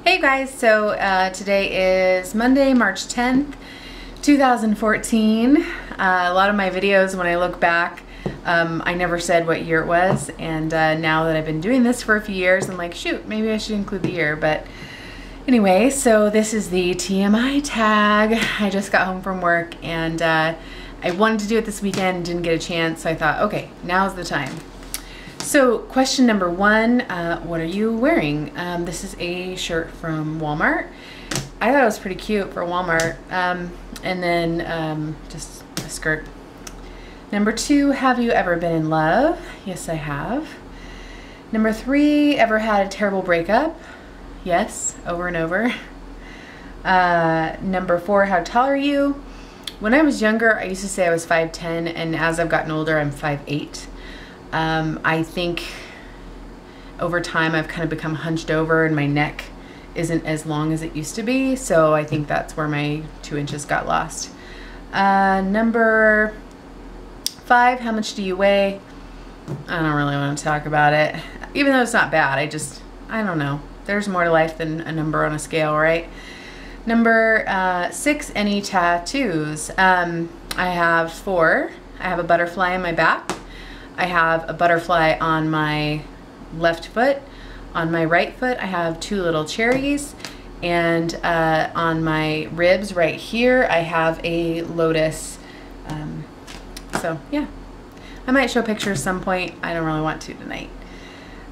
Hey guys, so today is Monday, March 10th, 2014. A lot of my videos, when I look back, I never said what year it was, and now that I've been doing this for a few years, I'm like, shoot, maybe I should include the year. But anyway, so this is the TMI tag. I just got home from work, and I wanted to do it this weekend, didn't get a chance, so I thought, okay, now's the time. So question number one, what are you wearing? This is a shirt from Walmart. I thought it was pretty cute for Walmart. And then just a skirt. Number two, have you ever been in love? Yes, I have. Number three, ever had a terrible breakup? Yes, over and over. Number four, how tall are you? When I was younger, I used to say I was 5'10", and as I've gotten older, I'm 5'8". I think over time I've kind of become hunched over and my neck isn't as long as it used to be, so I think that's where my 2 inches got lost. Number five, how much do you weigh? I don't really want to talk about it, even though it's not bad. I don't know. There's more to life than a number on a scale, right? Number six, any tattoos? I have 4. I have a butterfly on my back. I have a butterfly on my left foot. On my right foot, I have 2 little cherries. And on my ribs right here, I have a lotus. So yeah, I might show pictures some point. I don't really want to tonight.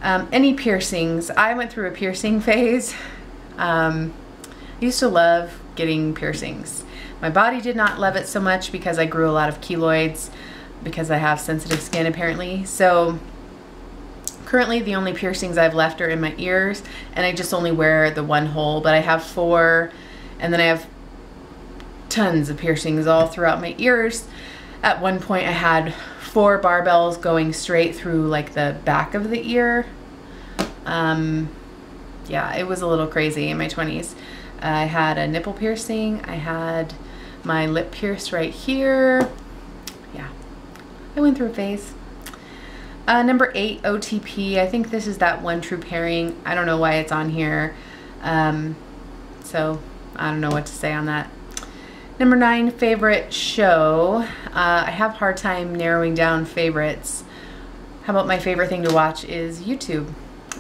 Any piercings? I went through a piercing phase. I used to love getting piercings. My body did not love it so much because I grew a lot of keloids, because I have sensitive skin apparently. So currently the only piercings I've left are in my ears, and I just only wear the 1 hole, but I have 4, and then I have tons of piercings all throughout my ears. At one point I had 4 barbells going straight through like the back of the ear. Yeah, it was a little crazy in my 20s. I had a nipple piercing, I had my lip pierced right here. Yeah, I went through a phase. Number 8, OTP. I think this is that one true pairing. I don't know why it's on here. So I don't know what to say on that. Number 9, favorite show. I have a hard time narrowing down favorites. How about my favorite thing to watch is YouTube.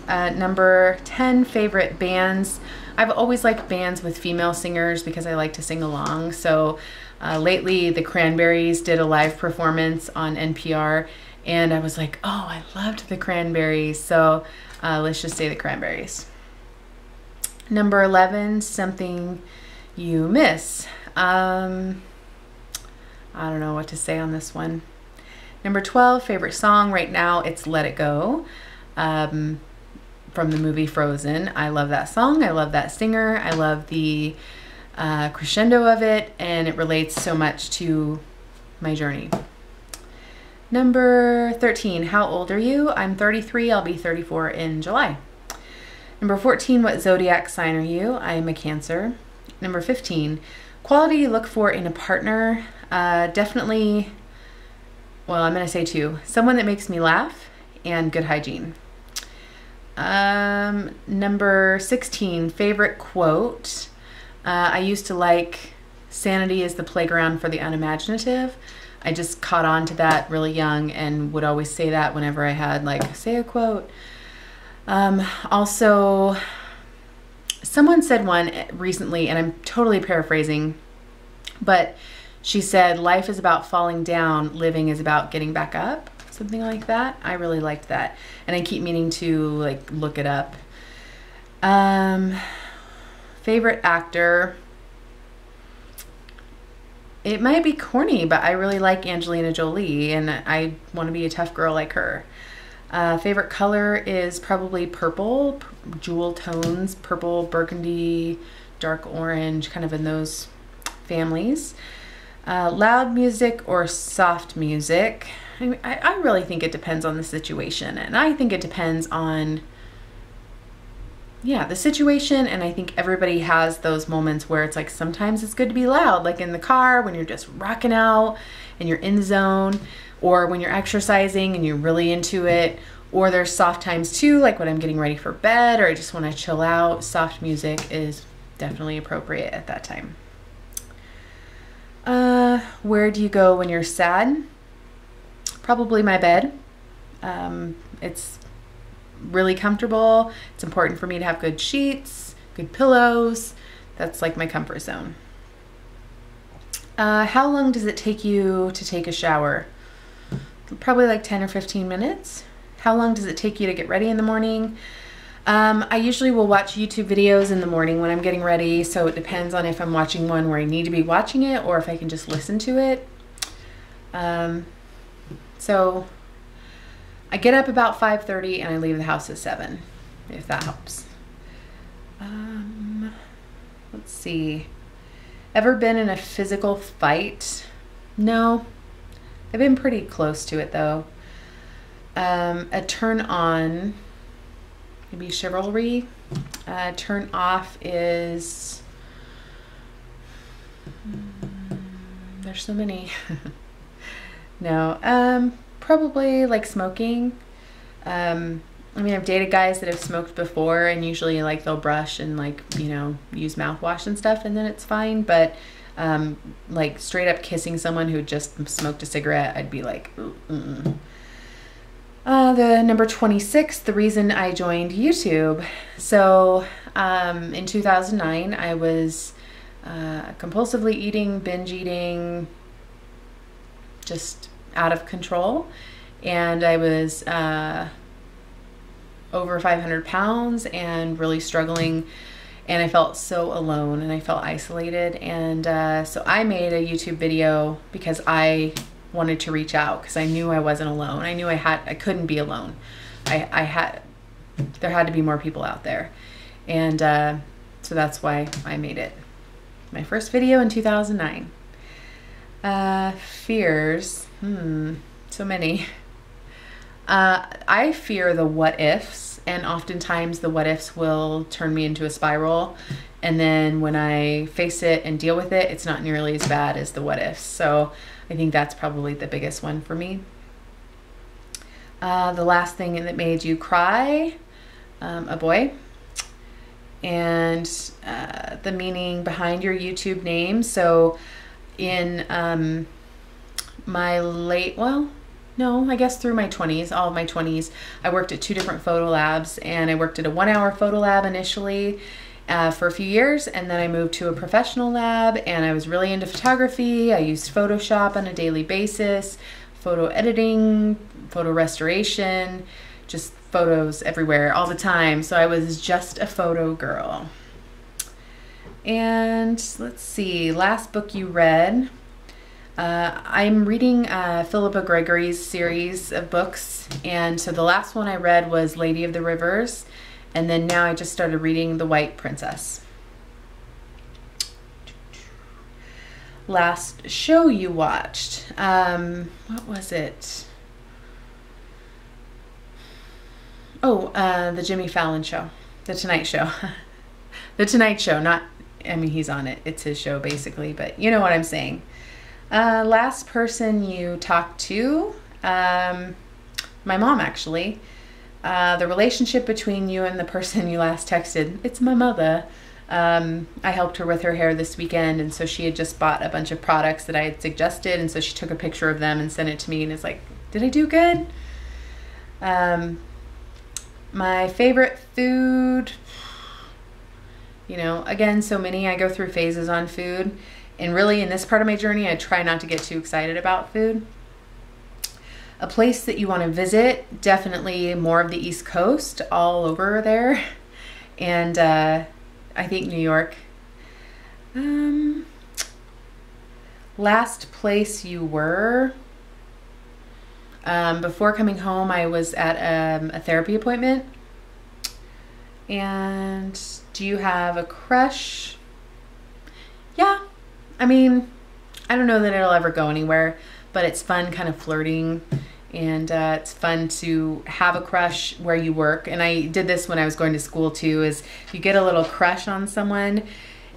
Number 10, favorite bands. I've always liked bands with female singers because I like to sing along. So lately the Cranberries did a live performance on NPR, and I was like, oh, I loved the Cranberries. So let's just say the Cranberries. Number 11, something you miss. I don't know what to say on this one. Number 12, favorite song. Right now it's Let It Go. From the movie Frozen. I love that song. I love that singer. I love the crescendo of it, and it relates so much to my journey. Number 13, how old are you? I'm 33. I'll be 34 in July. Number 14, what zodiac sign are you? I am a Cancer. Number 15, quality you look for in a partner. Definitely, well, I'm going to say 2. Someone that makes me laugh and good hygiene. Number 16, favorite quote. I used to like, sanity is the playground for the unimaginative. I just caught on to that really young and would always say that whenever I had like, say a quote. Also, someone said one recently, and I'm totally paraphrasing, but she said, life is about falling down, living is about getting back up. Something like that. I really liked that, and I keep meaning to like look it up. Favorite actor. It might be corny, but I really like Angelina Jolie, and I want to be a tough girl like her. Favorite color is probably purple, jewel tones, purple, burgundy, dark orange, kind of in those families. Loud music or soft music. I really think it depends on the situation, and I think it depends on, yeah, the situation, and I think everybody has those moments where it's like sometimes it's good to be loud, like in the car when you're just rocking out and you're in the zone, or when you're exercising and you're really into it, Or there's soft times too, like when I'm getting ready for bed or I just want to chill out. Soft music is definitely appropriate at that time. Where do you go when you're sad? Probably my bed. It's really comfortable. It's important for me to have good sheets, good pillows. That's like my comfort zone. How long does it take you to take a shower? Probably like 10 or 15 minutes. How long does it take you to get ready in the morning? I usually will watch YouTube videos in the morning when I'm getting ready, so it depends on if I'm watching one where I need to be watching it or if I can just listen to it. So I get up about 5:30 and I leave the house at 7, if that helps. Let's see. Ever been in a physical fight? No. I've been pretty close to it though. A turn on, maybe chivalry. Turn off is, there's so many. No, probably like smoking. I mean, I've dated guys that have smoked before, and usually like they'll brush and like, you know, use mouthwash and stuff, and then it's fine. But like straight up kissing someone who just smoked a cigarette, I'd be like, mm-mm. The number 26, the reason I joined YouTube. So in 2009, I was compulsively eating, binge eating, just out of control. And I was over 500 pounds and really struggling. And I felt so alone and I felt isolated. And so I made a YouTube video because I wanted to reach out because I knew I wasn't alone. I knew I couldn't be alone. There had to be more people out there. And so that's why I made it. My first video in 2009. Fears, so many. I fear the what ifs, and oftentimes the what ifs will turn me into a spiral. And then when I face it and deal with it, it's not nearly as bad as the what ifs. So I think that's probably the biggest one for me. The last thing that made you cry, a boy. And the meaning behind your YouTube name. So in my late, well, no, I guess through my 20s, all of my 20s, I worked at 2 different photo labs, and I worked at a 1-hour photo lab initially for a few years, and then I moved to a professional lab, and I was really into photography. I used Photoshop on a daily basis, photo editing, photo restoration, just photos everywhere all the time. So I was just a photo girl. And let's see, last book you read. I'm reading Philippa Gregory's series of books, and so the last one I read was Lady of the Rivers, and then now I just started reading The White Princess. Last show you watched, what was it? Oh, the Jimmy Fallon show, The Tonight Show. The Tonight Show, not, I mean, he's on it, it's his show basically, but you know what I'm saying. Last person you talked to, my mom actually. The relationship between you and the person you last texted, it's my mother. I helped her with her hair this weekend, and so she had just bought a bunch of products that I had suggested, and so she took a picture of them and sent it to me, and it's like, did I do good? My favorite food, you know, again, so many. I go through phases on food. And really, in this part of my journey, I try not to get too excited about food. A place that you want to visit, definitely more of the East Coast, all over there. And I think New York. Last place you were. Before coming home, I was at a therapy appointment. And do you have a crush? Yeah. I mean, I don't know that it'll ever go anywhere, but it's fun kind of flirting, and it's fun to have a crush where you work. And I did this when I was going to school too, is you get a little crush on someone,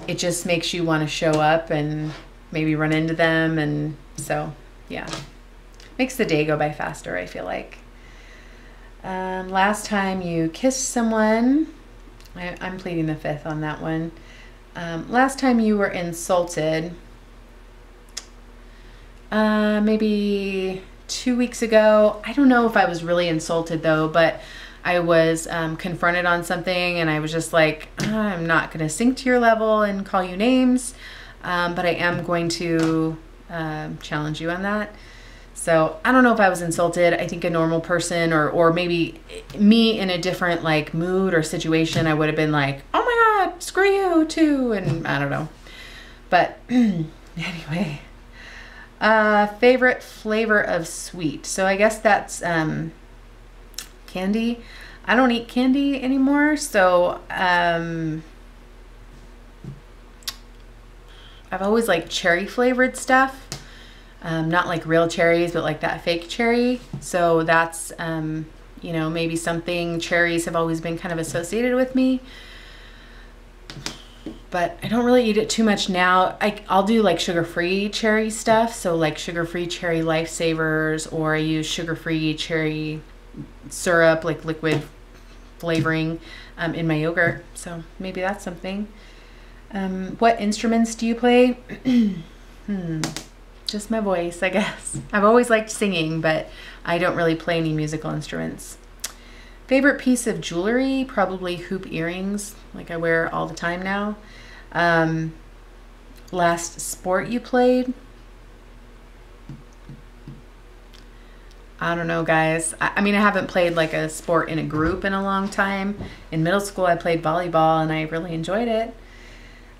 it just makes you want to show up and maybe run into them. And so, yeah, makes the day go by faster, I feel like. Last time you kissed someone, I'm pleading the fifth on that one. Last time you were insulted, maybe 2 weeks ago. I don't know if I was really insulted though, but I was confronted on something and I was just like, I'm not going to sink to your level and call you names, but I am going to challenge you on that. So I don't know if I was insulted. I think a normal person or maybe me in a different like mood or situation, I would have been like, oh my God, screw you too. And I don't know. But anyway, favorite flavor of sweet. So I guess that's candy. I don't eat candy anymore. So I've always liked cherry flavored stuff. Not like real cherries, but like that fake cherry. So that's, you know, maybe something, cherries have always been kind of associated with me. But I don't really eat it too much now. I'll do like sugar-free cherry stuff. So like sugar-free cherry lifesavers, or I use sugar-free cherry syrup, like liquid flavoring in my yogurt. So maybe that's something. What instruments do you play? Just my voice, I guess. I've always liked singing, but I don't really play any musical instruments. Favorite piece of jewelry, probably hoop earrings, like I wear all the time now. Last sport you played? I don't know, guys. I mean, I haven't played like a sport in a group in a long time. In middle school, I played volleyball and I really enjoyed it.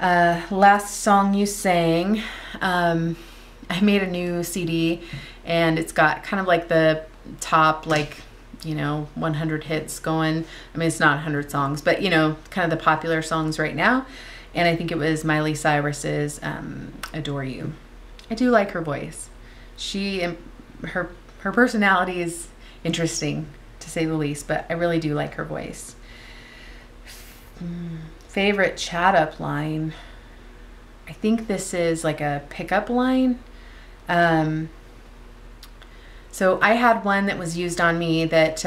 Last song you sang, I made a new CD and it's got kind of like the top, like, you know, 100 hits going. I mean, it's not 100 songs, but you know, kind of the popular songs right now. And I think it was Miley Cyrus's Adore You. I do like her voice. Her personality is interesting to say the least, but I really do like her voice. Favorite chat up line. I think this is like a pickup line. So I had one that was used on me that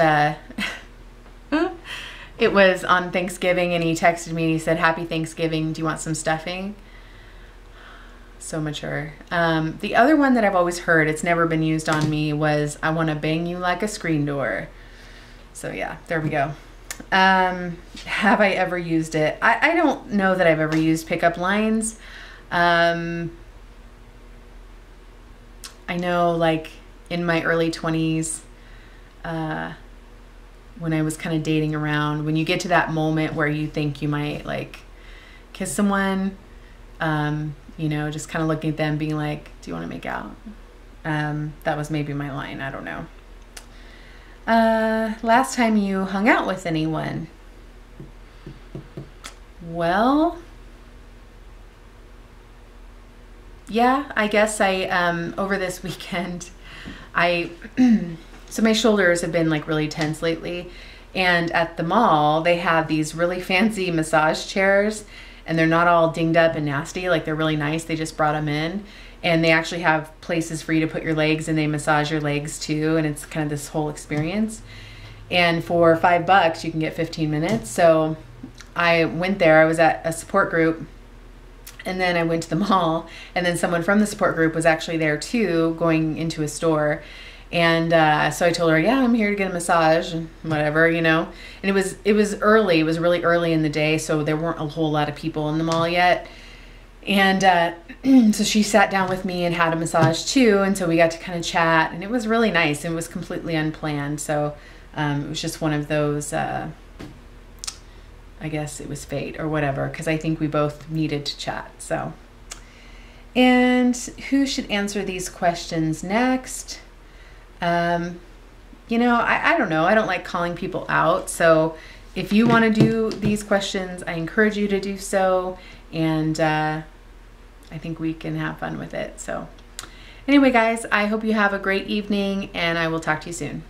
it was on Thanksgiving, and he texted me and he said, "Happy Thanksgiving, do you want some stuffing?" So mature. The other one that I've always heard, it's never been used on me, was "I want to bang you like a screen door." So yeah, there we go. Have I ever used it? I don't know that I've ever used pickup lines. I know like in my early 20s, when I was kind of dating around, when you get to that moment where you think you might like kiss someone, you know, just kind of looking at them being like, do you want to make out? That was maybe my line. I don't know. Last time you hung out with anyone? Well, yeah, I guess over this weekend, so my shoulders have been like really tense lately, and at the mall, they have these really fancy massage chairs, and they're not all dinged up and nasty, like they're really nice. They just brought them in, and they actually have places for you to put your legs, and they massage your legs too, and it's kind of this whole experience. And for $5, you can get 15 minutes. So I went there. I was at a support group, and then I went to the mall, and then someone from the support group was actually there too, going into a store. And so I told her, yeah, I'm here to get a massage and whatever, you know. And it was early. It was really early in the day, so there weren't a whole lot of people in the mall yet. And so she sat down with me and had a massage too, and so we got to kind of chat, and it was really nice. It was completely unplanned, so it was just one of those, I guess it was fate or whatever, because I think we both needed to chat. So, and who should answer these questions next? You know, I don't know. I don't like calling people out. So if you want to do these questions, I encourage you to do so. And I think we can have fun with it. So anyway, guys, I hope you have a great evening, and I will talk to you soon.